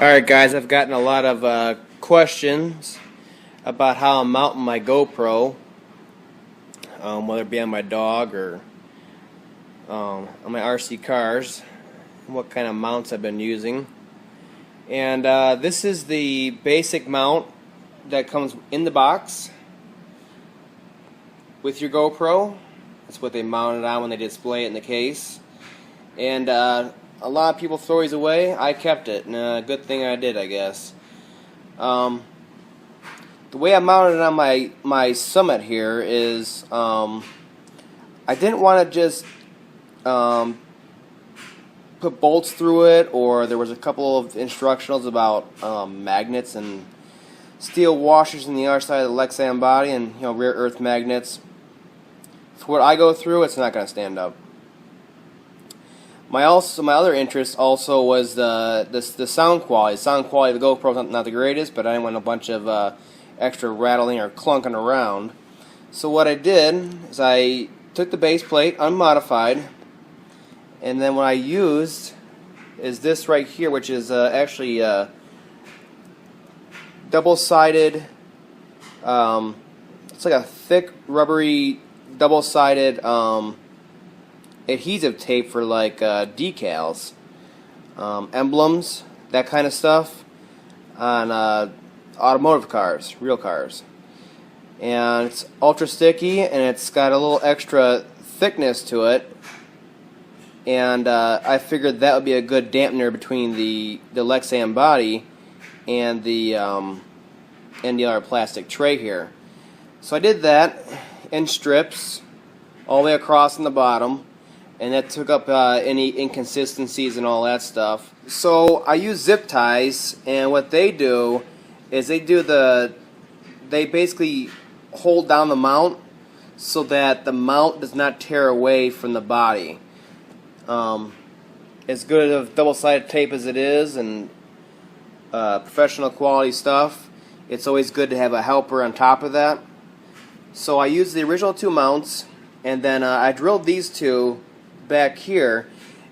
Alright guys, I've gotten a lot of questions about how I'm mounting my GoPro, whether it be on my dog or on my RC cars, and what kind of mounts I've been using. And this is the basic mount that comes in the box with your GoPro. That's what they mount it on when they display it in the case. And a lot of people throw these away. I kept it, and good thing I did, I guess. The way I mounted it on my Summit here is I didn't want to just put bolts through it, or there was a couple of instructionals about magnets and steel washers in the other side of the Lexan body, and rare earth magnets. For what I go through, it's not going to stand up. My other interest also was the sound quality. The sound quality of the GoPro is not the greatest, but I didn't want a bunch of extra rattling or clunking around. So what I did is I took the base plate, unmodified, and then what I used is this right here, which is actually double-sided. It's like a thick, rubbery, double-sided adhesive tape for like decals, emblems, that kind of stuff on automotive cars, real cars. And it's ultra sticky, and it's got a little extra thickness to it. And I figured that would be a good dampener between the Lexan body and the other plastic tray here. So I did that in strips all the way across in the bottom. And that took up any inconsistencies and all that stuff. So I use zip ties, and what they do is they basically hold down the mount so that the mount does not tear away from the body. As good of double-sided tape as it is, and professional quality stuff, it's always good to have a helper on top of that. So I used the original two mounts, and then I drilled these two back here,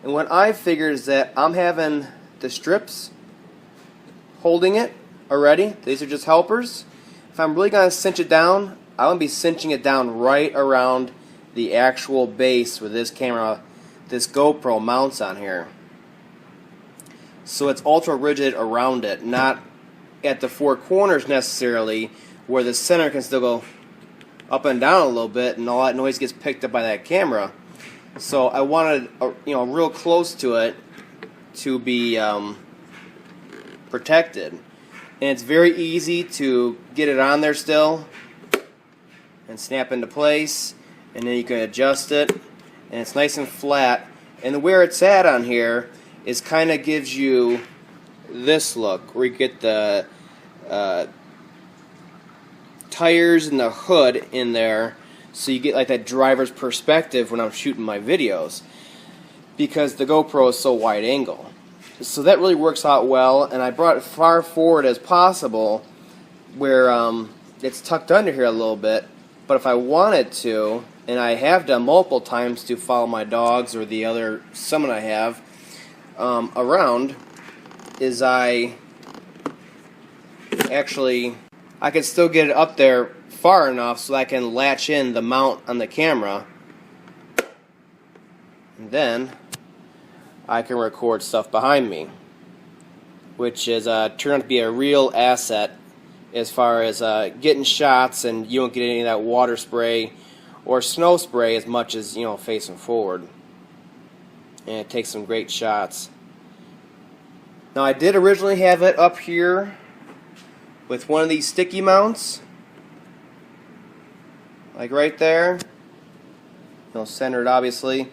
and what I figured is that I'm having the strips holding it already. These are just helpers. If I'm really going to cinch it down, I'm going to be cinching it down right around the actual base where this GoPro mounts on here. So it's ultra rigid around it, not at the four corners necessarily, where the center can still go up and down a little bit, and all that noise gets picked up by that camera. So I wanted, real close to it to be protected. And it's very easy to get it on there still and snap into place. And then you can adjust it. And it's nice and flat. And where it's at on here is kind of gives you this look, where you get the tires and the hood in there. So you get like that driver's perspective when I'm shooting my videos, because the GoPro is so wide angle. So that really works out well, and I brought it far forward as possible where it's tucked under here a little bit. But if I wanted to, and I have done multiple times to follow my dogs or the other Summit I have around, is I could still get it up there far enough so I can latch in the mount on the camera, and then I can record stuff behind me, which is turned out to be a real asset as far as getting shots, and you don't get any of that water spray or snow spray as much as facing forward, and it takes some great shots. Now I did originally have it up here with one of these sticky mounts, like right there, centered obviously.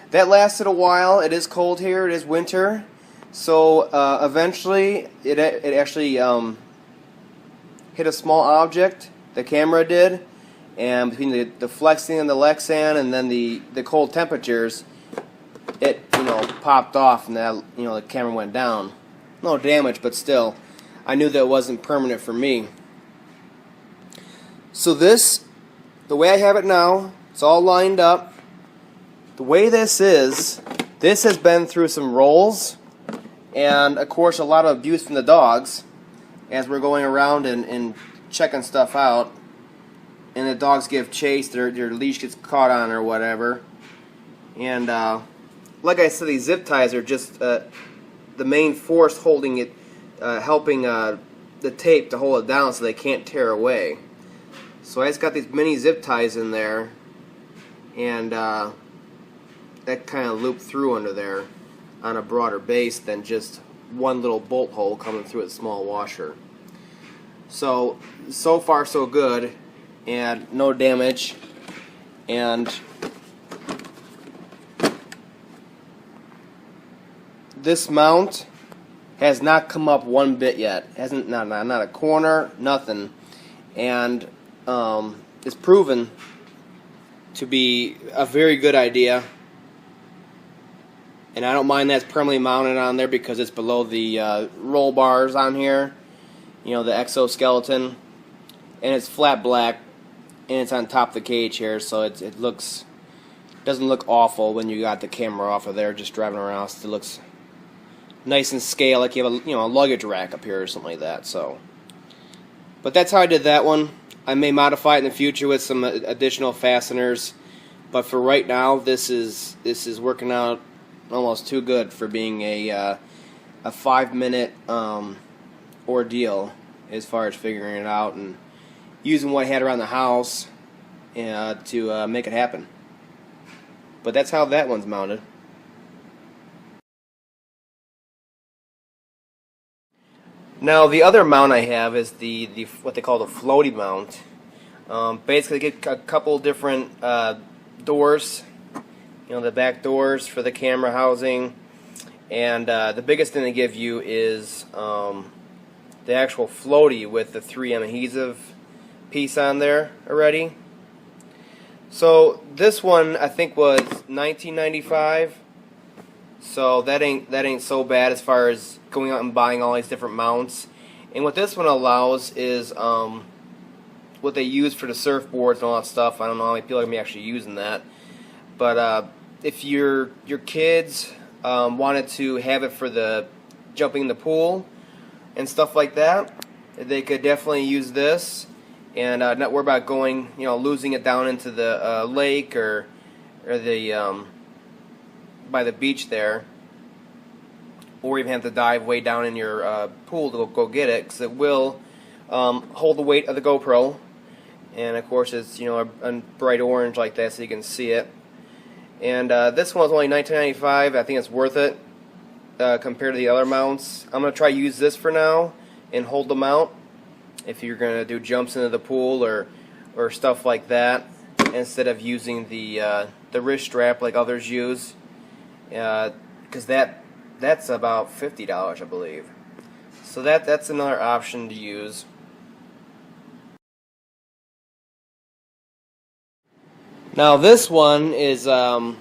That lasted a while. It is cold here. It is winter, so eventually it actually hit a small object. The camera did, and between the flexing and the Lexan, and then the cold temperatures, it popped off, and that the camera went down. No damage, but still, I knew that it wasn't permanent for me. So the way I have it now, it's all lined up. The way this has been through some rolls And of course a lot of abuse from the dogs as we're going around and checking stuff out, and the dogs give chase, their leash gets caught on or whatever. And like I said, these zip ties are just the main force holding it, helping the tape to hold it down so they can't tear away. So I just got these mini zip ties in there, and that kind of looped through under there on a broader base than just one little bolt hole coming through a small washer. So far so good, and no damage. And this mount has not come up one bit yet. Hasn't not a corner, nothing. And it's proven to be a very good idea. And I don't mind that's permanently mounted on there because it's below the roll bars on here, you know, the exoskeleton, and it's flat black, and it's on top of the cage here, so it doesn't look awful when you got the camera off of there just driving around. It looks nice and scale, like you have a luggage rack up here or something like that. So, but that's how I did that one. I may modify it in the future with some additional fasteners, but for right now, this is working out almost too good for being a 5-minute ordeal as far as figuring it out and using what I had around the house to make it happen. But that's how that one's mounted. Now the other mount I have is the what they call the floaty mount. Basically, get a couple different doors. You know, the back doors for the camera housing, and the biggest thing they give you is the actual floaty with the 3M adhesive piece on there already. So this one I think was $19.95. So that ain't so bad as far as going out and buying all these different mounts. And what this one allows is what they use for the surfboards and all that stuff. I don't know how many people are gonna be actually using that, but if your kids wanted to have it for the jumping in the pool and stuff like that, they could definitely use this and not worry about going, losing it down into the lake or the by the beach there, or even have to dive way down in your pool to go get it, because it will hold the weight of the GoPro, and of course it's a bright orange like that so you can see it. And this one's only $19.95. I think it's worth it compared to the other mounts. I'm going to try to use this for now and hold the mount if you're going to do jumps into the pool or stuff like that, instead of using the wrist strap like others use, because that's about $50, I believe. So that's another option to use. Now this one is a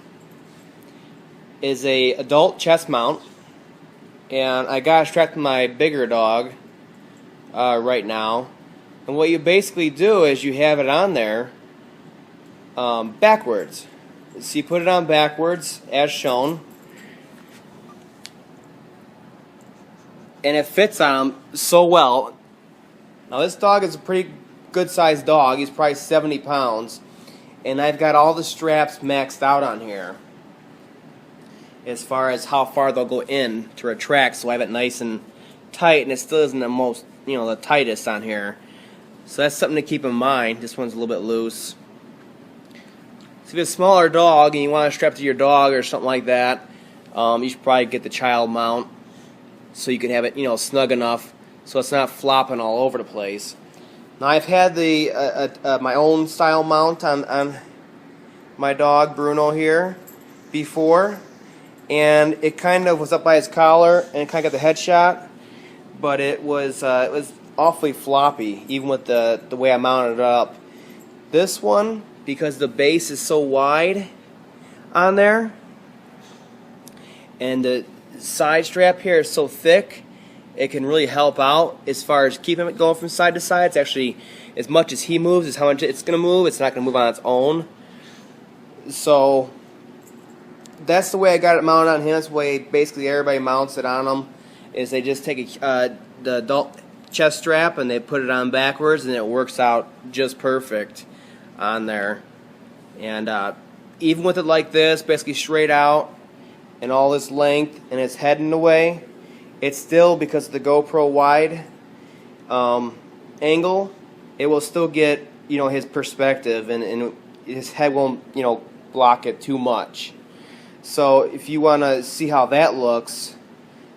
adult chest mount, and I got it strapped to my bigger dog right now. And what you basically do is you have it on there backwards. So you put it on backwards as shown, and it fits on him so well. Now this dog is a pretty good sized dog. He's probably 70 pounds. And I've got all the straps maxed out on here as far as how far they'll go in to retract, so I have it nice and tight, and it still isn't the most, the tightest on here. So that's something to keep in mind. This one's a little bit loose. So if you have a smaller dog and you want to strap to your dog or something like that, you should probably get the child mount so you can have it, snug enough so it's not flopping all over the place. Now I've had my own style mount on my dog Bruno here before, and it kind of was up by his collar and kind of got the headshot, but it was awfully floppy even with the way I mounted it up. This one, because the base is so wide on there and the side strap here is so thick, it can really help out as far as keeping it going from side to side. It's actually, as much as he moves is how much it's going to move. It's not going to move on its own. So that's the way I got it mounted on him. That's the way basically everybody mounts it on them. is they just take the adult chest strap and they put it on backwards, and it works out just perfect on there. And even with it like this, basically straight out and all this length and it's heading away, it's still, because of the GoPro wide angle, it will still get, you know, his perspective, and his head won't, you know, block it too much. So if you want to see how that looks,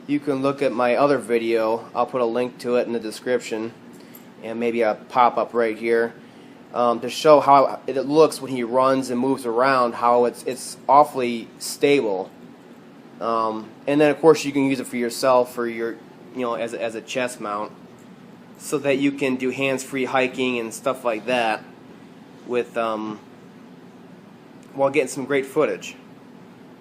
you can look at my other video. I'll put a link to it in the description, and maybe a pop-up right here, to show how it looks when he runs and moves around, how it's awfully stable. And then of course you can use it for yourself, for your, you know, as a chest mount, so that you can do hands-free hiking and stuff like that with while getting some great footage.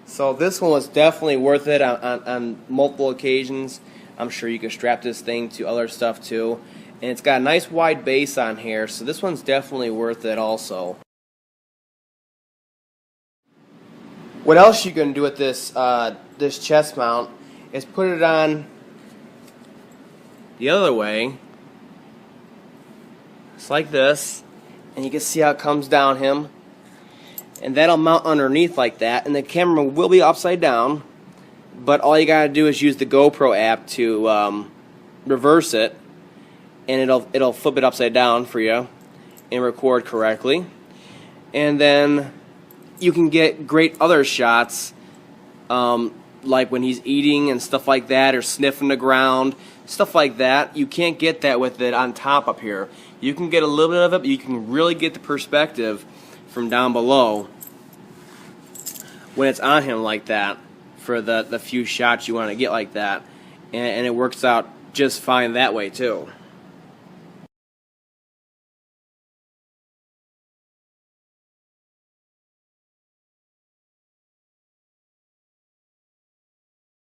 So this one was definitely worth it on multiple occasions. I'm sure you can strap this thing to other stuff too. And it's got a nice wide base on here, so this one's definitely worth it also. What else you can do with this this chest mount is put it on the other way. It's like this, and you can see how it comes down him. And that'll mount underneath like that, and the camera will be upside down, but all you gotta do is use the GoPro app to reverse it, and it'll flip it upside down for you and record correctly. And then you can get great other shots, like when he's eating and stuff like that, or sniffing the ground, stuff like that. You can't get that with it on top up here. You can get a little bit of it, but you can really get the perspective from down below when it's on him like that, for the few shots you want to get like that, and it works out just fine that way too.